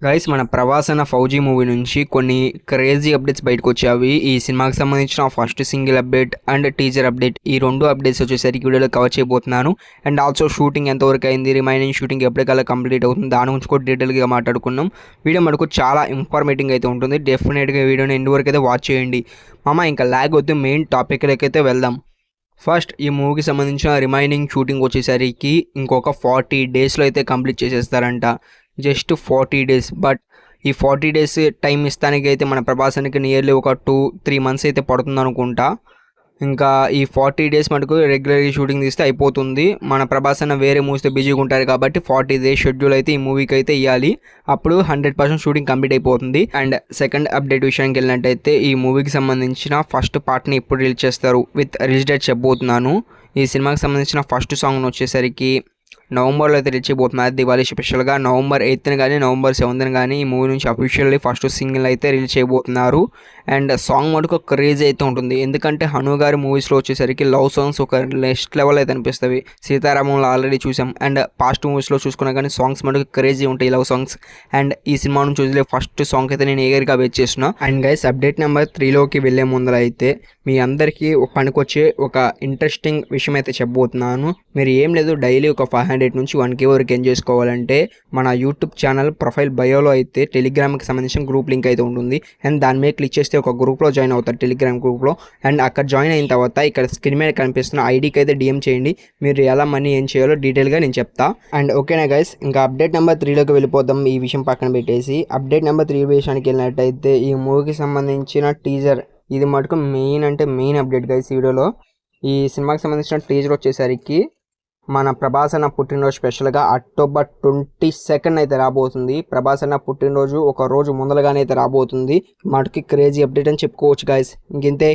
Guys మన ప్రభాస్ అన్న fauji movie నుంచి కొన్ని క్రేజీ అప్డేట్స్ బయటకు వచ్చాయి. ఈ సినిమాకి సంబంధించిన first single update and teaser update, ఈ రెండు అప్డేట్స్ వచ్చేసరికి వీడియోలో కవర్ చేయబోతున్నాను. అండ్ ఆల్సో షూటింగ్ ఎంతవరకు అయింది, రిమైనింగ్ షూటింగ్ ఎప్పటికల్లా కంప్లీట్ అవుతుంది, దాని గురించి కూడా డీటెయిల్గా మాట్లాడుకున్నాం. వీడియో మనకు చాలా ఇన్ఫర్మేటింగ్ అయితే ఉంటుంది. డెఫినెట్గా వీడియోని ఎండ్ వరకు అయితే వాచ్ చేయండి. ఇంకా లాగ్ వద్దు, మెయిన్ టాపిక్లకి అయితే వెళ్దాం. ఫస్ట్ ఈ మూవీకి సంబంధించిన రిమైనింగ్ షూటింగ్ వచ్చేసరికి ఇంకొక 40 డేస్లో అయితే కంప్లీట్ చేసేస్తారంట. Just 40 days. బట్ ఈ 40 డేస్ టైం ఇస్తానికి అయితే మన ప్రభాసానికి నియర్లీ ఒక 2-3 మంత్స్ అయితే పడుతుంది అనుకుంటా. ఇంకా ఈ 40 డేస్ మటుకు రెగ్యులర్గా షూటింగ్ తీస్తే అయిపోతుంది. మన ప్రభాస్ అన్న వేరే మూవీస్తో బిజీగా ఉంటారు కాబట్టి 40 డేస్ షెడ్యూల్ అయితే ఈ మూవీకి అయితే ఇవ్వాలి. అప్పుడు 100% షూటింగ్ కంప్లీట్ అయిపోతుంది. అండ్ సెకండ్ అప్డేట్ విషయానికి వెళ్ళినట్టయితే ఈ మూవీకి సంబంధించిన ఫస్ట్ పార్ట్ని ఇప్పుడు రిలీజ్ చేస్తారు. విత్ రిలీజ్ డేట్ చెప్పబోతున్నాను. ఈ సినిమాకి సంబంధించిన ఫస్ట్ సాంగ్ వచ్చేసరికి నవంబర్లో అయితే రిలీజ్ అయిపోతున్నారు. దివాళీ స్పెషల్గా నవంబర్ 8th కానీ నవంబర్ 7th కానీ ఈ మూవీ నుంచి అఫీషియల్లీ ఫస్ట్ సింగిల్ అయితే రిలీజ్ చేయబోతున్నారు. అండ్ సాంగ్ మటుకు క్రేజ్ అయితే ఉంటుంది. ఎందుకంటే హను గారి మూవీస్లో వచ్చేసరికి లవ్ సాంగ్స్ ఒక నెక్స్ట్ లెవెల్ అయితే అనిపిస్తాయి. సీతారామంలో ఆల్రెడీ చూసాం. అండ్ పాస్ట్ మూవీస్లో చూసుకున్నా కానీ సాంగ్స్ మటుకు క్రేజీ ఉంటాయి, లవ్ సాంగ్స్. అండ్ ఈ సినిమా నుంచి వదిలే ఫస్ట్ సాంగ్ అయితే నేను ఏగర్గా వెయిట్ చేస్తున్నా. అండ్ గైస్ అప్డేట్ నెంబర్ 3లోకి వెళ్ళే ముందర అయితే మీ అందరికీ పనికొచ్చే ఒక ఇంట్రెస్టింగ్ విషయం అయితే చెప్పబోతున్నాను. మీరు ఏం లేదు, డైలీ ఒక 500 నుంచి 1K వరకు ఏం చేసుకోవాలంటే మన యూట్యూబ్ ఛానల్ ప్రొఫైల్ బయోలో అయితే టెలిగ్రామ్కి సంబంధించిన గ్రూప్ లింక్ అయితే ఉంటుంది. అండ్ దాని మీద క్లిక్ చేస్తే ఒక గ్రూప్లో జాయిన్ అవుతారు, టెలిగ్రామ్ గ్రూప్లో. అండ్ అక్కడ జాయిన్ అయిన తర్వాత ఇక్కడ స్క్రీన్ మీద కనిపిస్తున్న ఐడికి అయితే డిఎం చేయండి. మీరు ఎలా మనీ ఏం చేయాలో డీటెయిల్గా నేను చెప్తా. అండ్ ఓకేనా గైస్, ఇంకా అప్డేట్ నెంబర్ 3లోకి వెళ్ళిపోదాం. ఈ విషయం పక్కన పెట్టేసి అప్డేట్ నెంబర్ 3 విషయానికి వెళ్ళినట్టయితే ఈ మూవీకి సంబంధించిన టీజర్, ఇది మటుకు మెయిన్ అంటే మెయిన్ అప్డేట్ గైస్ ఈ వీడియోలో. ఈ సినిమాకి సంబంధించిన టీజర్ వచ్చేసరికి మన ప్రభాస్ అన్న పుట్టినరోజు స్పెషల్గా October 22 అయితే రాబోతుంది. ప్రభాస్ అన్న పుట్టినరోజు ఒక రోజు ముందరగానే అయితే రాబోతుంది. మటుకి క్రేజీ అప్డేట్ అని చెప్పుకోవచ్చు గైస్. ఇంకింతే.